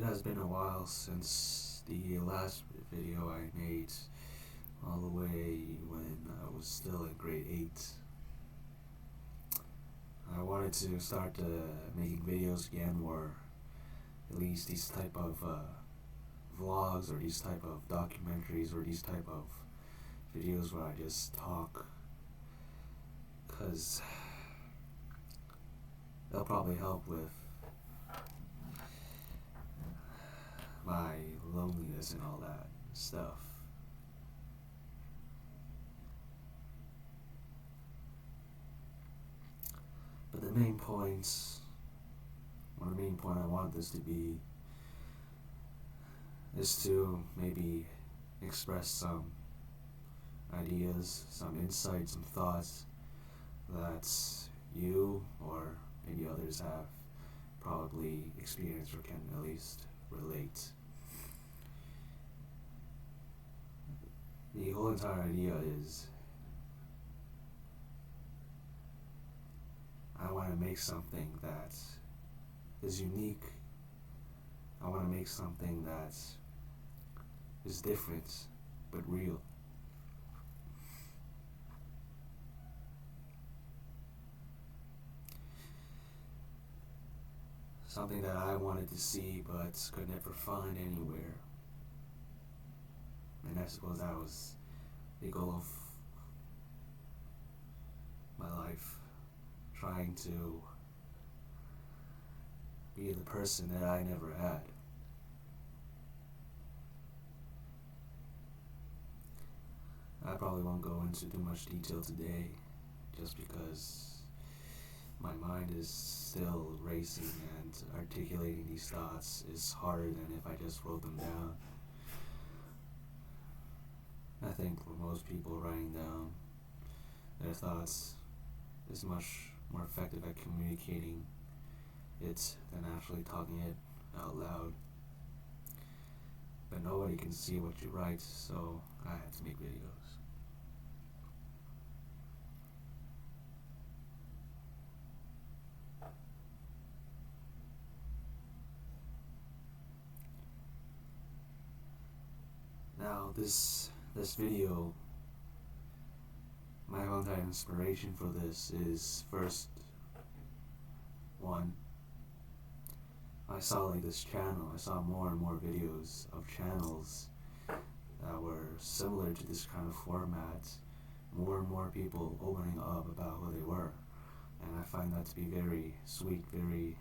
has been a while since the last video I made, all the way when I was still in grade 8. I wanted to start making videos again, or at least these type of vlogs, or these type of documentaries, or these type of videos where I just talk, because they'll probably help with my loneliness and all that stuff. But the main points, or the main point I want this to be, is to maybe express some ideas, some insights, some thoughts that you or maybe others have probably experienced or can at least relate. The whole entire idea is I want to make something that is unique. I want to make something that is different but real. Something that I wanted to see but could never find anywhere. And I suppose that was the goal of my life, trying to be the person that I never had. I probably won't go into too much detail today, just because my mind is still racing, and articulating these thoughts is harder than if I just wrote them down. I think for most people, writing down their thoughts is much more effective at communicating it than actually talking it out loud. But nobody can see what you write, so I had to make videos. Now this video, my content inspiration for this is, first one, I saw this channel, I saw more and more videos of channels that were similar to this kind of format, more and more people opening up about who they were, and I find that to be very sweet, very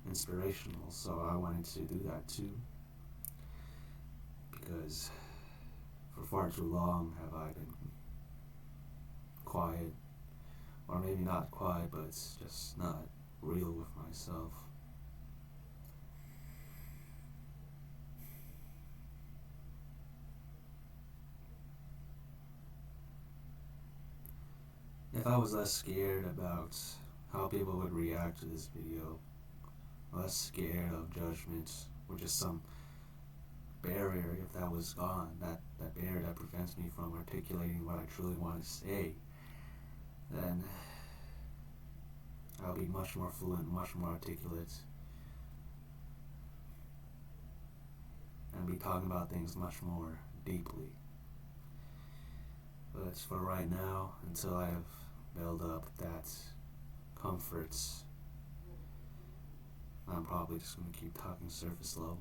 inspirational, so I wanted to do that too, because for far too long have I been quiet, or maybe not quiet, but it's just not real with myself. If I was less scared about how people would react to this video, less scared of judgment, or just some barrier, if that was gone, that barrier that prevents me from articulating what I truly want to say, then I'll be much more fluent, much more articulate, and be talking about things much more deeply. But for right now, until I have built up that comfort, I'm probably just going to keep talking surface level.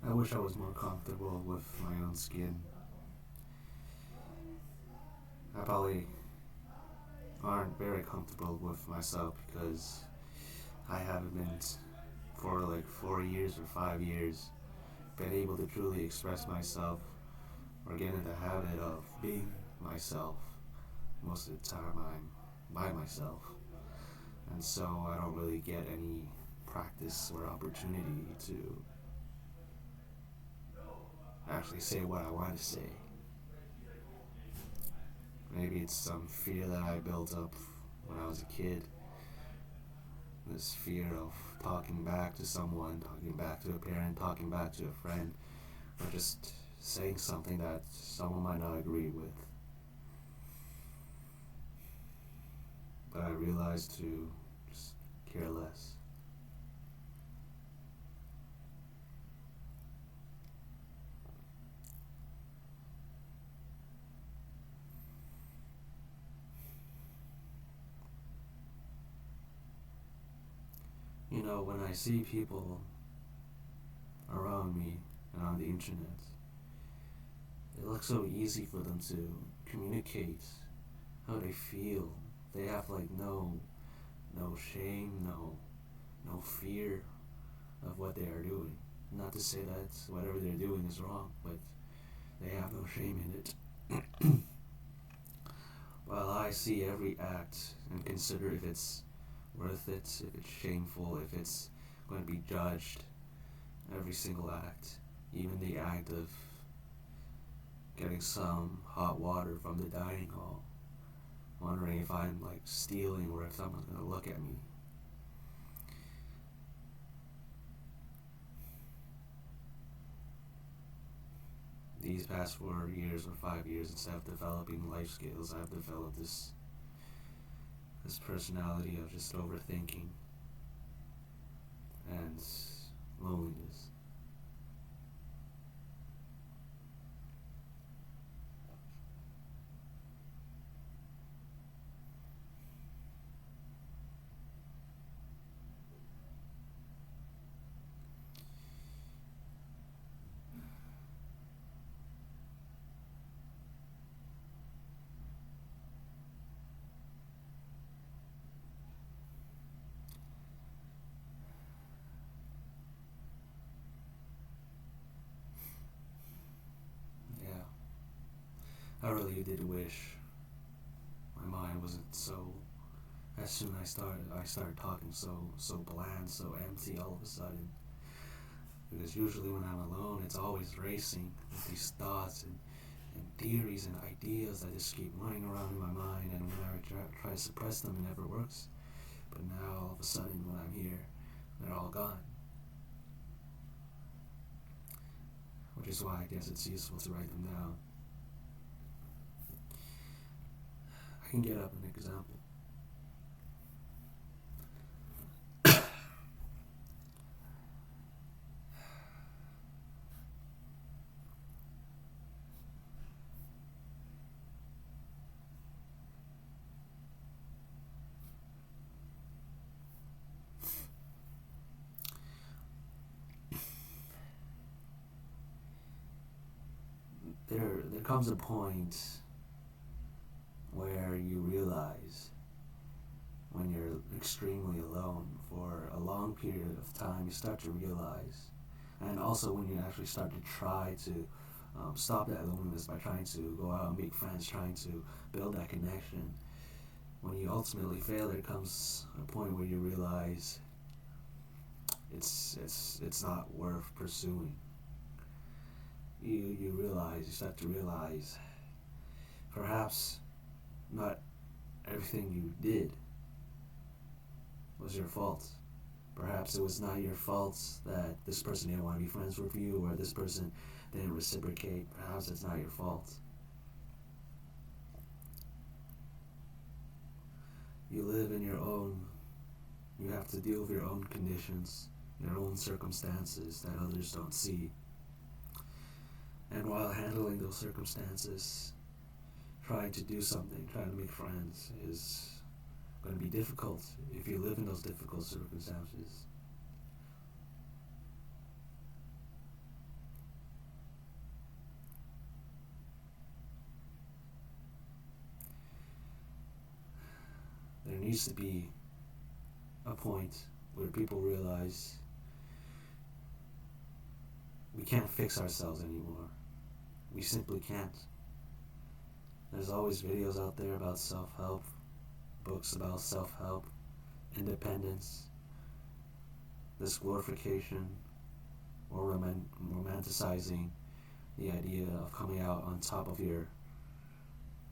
I wish I was more comfortable with my own skin. I probably aren't very comfortable with myself because I haven't been, for like 4 years or 5 years, been able to truly express myself or get in the habit of being myself. Most of the time I'm by myself. and so I don't really get any practice or opportunity to actually say what I want to say. Maybe it's some fear that I built up when I was a kid. This fear of talking back to someone, talking back to a parent, talking back to a friend, or just saying something that someone might not agree with. But I realized to just care less. You know, when I see people around me and on the internet, it looks so easy for them to communicate how they feel. They have like no shame, no fear of what they are doing. Not to say that whatever they're doing is wrong, but they have no shame in it. While I see every act and consider if it's worth it, if it's shameful, if it's going to be judged, every single act, even the act of getting some hot water from the dining hall, wondering if I'm like stealing or if someone's going to look at me. These past 4 years or 5 years, instead of developing life skills, I've developed this personality of just overthinking and loneliness. Yeah, I really did wish my mind wasn't so. As soon as I started talking so bland, so empty all of a sudden. Because usually when I'm alone, it's always racing with these thoughts and theories and ideas that just keep running around in my mind. And when I try to suppress them, it never works. But now all of a sudden, when I'm here, they're all gone. Which is why I guess it's useful to write them down. I can get up an example. There comes a point where you realize when you're extremely alone for a long period of time, you start to realize, and also when you actually start to try to stop that loneliness by trying to go out and make friends, trying to build that connection. When you ultimately fail, there comes a point where you realize it's not worth pursuing. You start to realize, perhaps not everything you did was your fault. Perhaps it was not your fault that this person didn't want to be friends with you, or this person didn't reciprocate. Perhaps it's not your fault. You live in your own, you have to deal with your own conditions, your own circumstances that others don't see. And while handling those circumstances, trying to do something, trying to make friends is going to be difficult if you live in those difficult circumstances. There needs to be a point where people realize we can't fix ourselves anymore. We simply can't. There's always videos out there about self-help, books about self-help, independence, this glorification or romanticizing the idea of coming out on top of your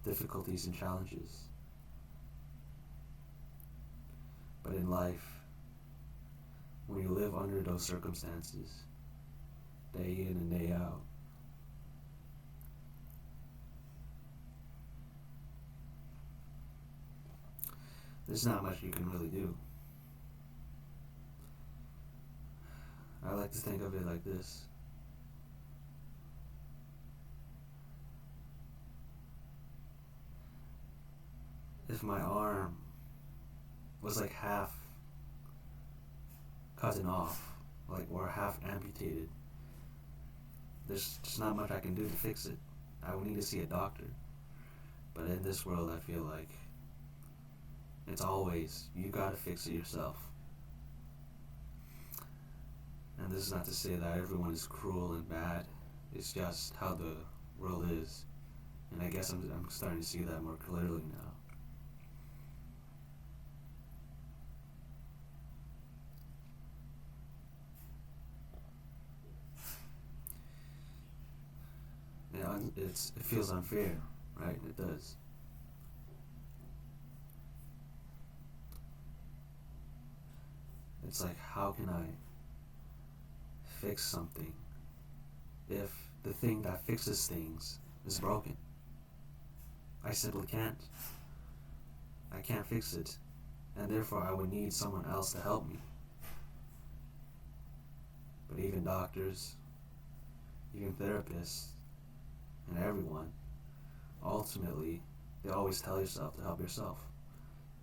difficulties and challenges. But in life, when you live under those circumstances, day in and day out, there's not much you can really do. I like to think of it like this. If my arm was like half cutting off, like, or half amputated, there's just not much I can do to fix it. I would need to see a doctor. But in this world, I feel like it's always, you gotta fix it yourself. And this is not to say that everyone is cruel and bad. It's just how the world is. And I guess I'm starting to see that more clearly now. Yeah, it feels unfair, right? It does. It's like, how can I fix something if the thing that fixes things is broken? I simply can't. I can't fix it, and therefore I would need someone else to help me. But even doctors, even therapists, and everyone, ultimately, they always tell yourself to help yourself.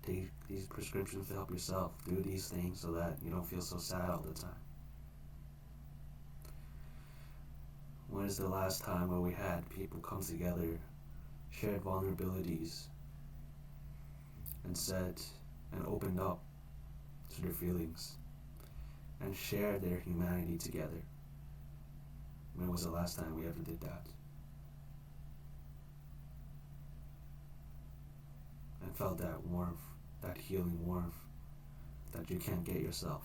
Take these prescriptions to help yourself. Do these things so that you don't feel so sad all the time. When is the last time where we had people come together, shared vulnerabilities, and said and opened up to their feelings and shared their humanity together? When was the last time we ever did that? And felt that warmth, that healing warmth that you can't get yourself.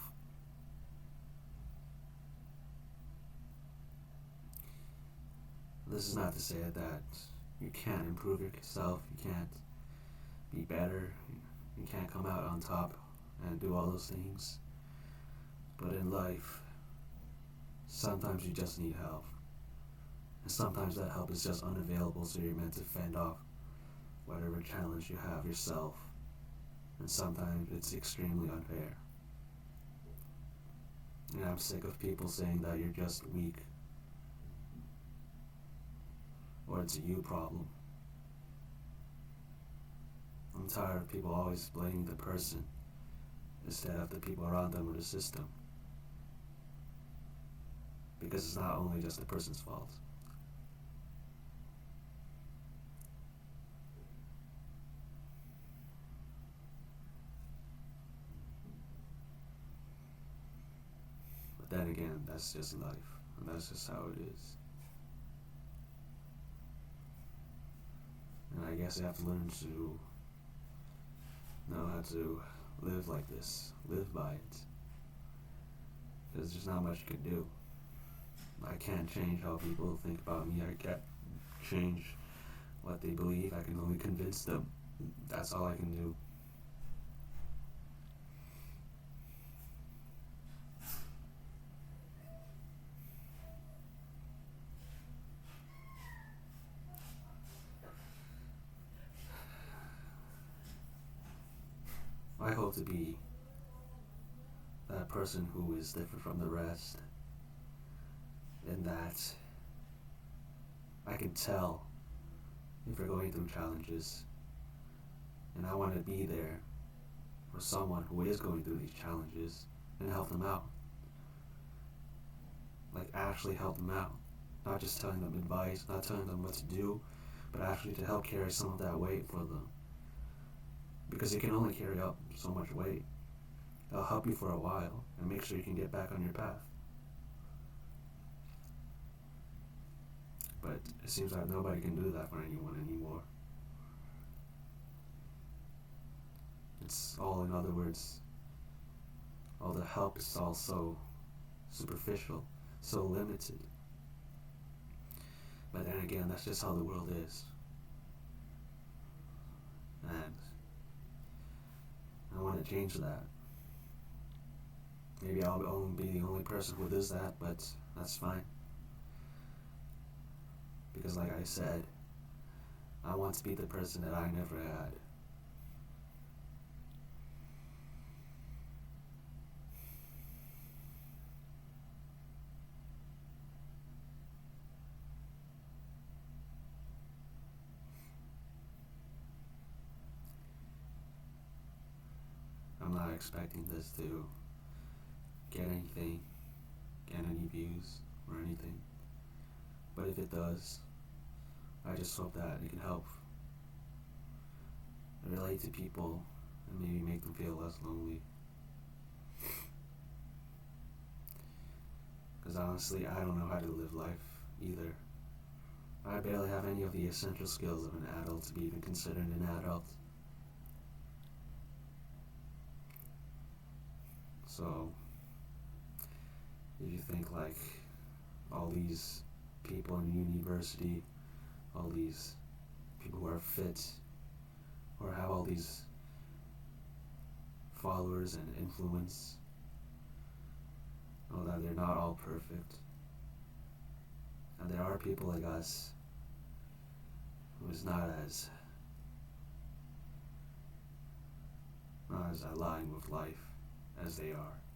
This is not to say that you can't improve yourself, you can't be better, you can't come out on top and do all those things. But in life, sometimes you just need help. And sometimes that help is just unavailable, so you're meant to fend off whatever challenge you have yourself. And sometimes it's extremely unfair. And I'm sick of people saying that you're just weak, or it's a you problem. I'm tired of people always blaming the person instead of the people around them or the system. Because it's not only just the person's fault. But then again, that's just life, and that's just how it is. And I guess you have to learn to know how to live like this, live by it. Because there's not much you can do. I can't change how people think about me. I can't change what they believe. I can only convince them. That's all I can do. I hope to be that person who is different from the rest, in that I can tell if you're going through challenges, and I want to be there for someone who is going through these challenges and help them out. Like, actually help them out. Not just telling them advice, not telling them what to do, but actually to help carry some of that weight for them. Because you can only carry up so much weight. It'll help you for a while and make sure you can get back on your path. But it seems like nobody can do that for anyone anymore. It's all, in other words, all the help is all so superficial, so limited. But then again, that's just how the world is. And I want to change that. Maybe I'll only be the only person who does that, but that's fine. Because like I said, I want to be the person that I never had. I'm not expecting this to get anything, get any views or anything. But if it does, I just hope that it can help relate to people and maybe make them feel less lonely. Because honestly, I don't know how to live life either. I barely have any of the essential skills of an adult to be even considered an adult. So, if you think like all these people in university, all these people who are fit, or have all these followers and influence, know that they're not all perfect. And there are people like us who is not as aligned with life as they are.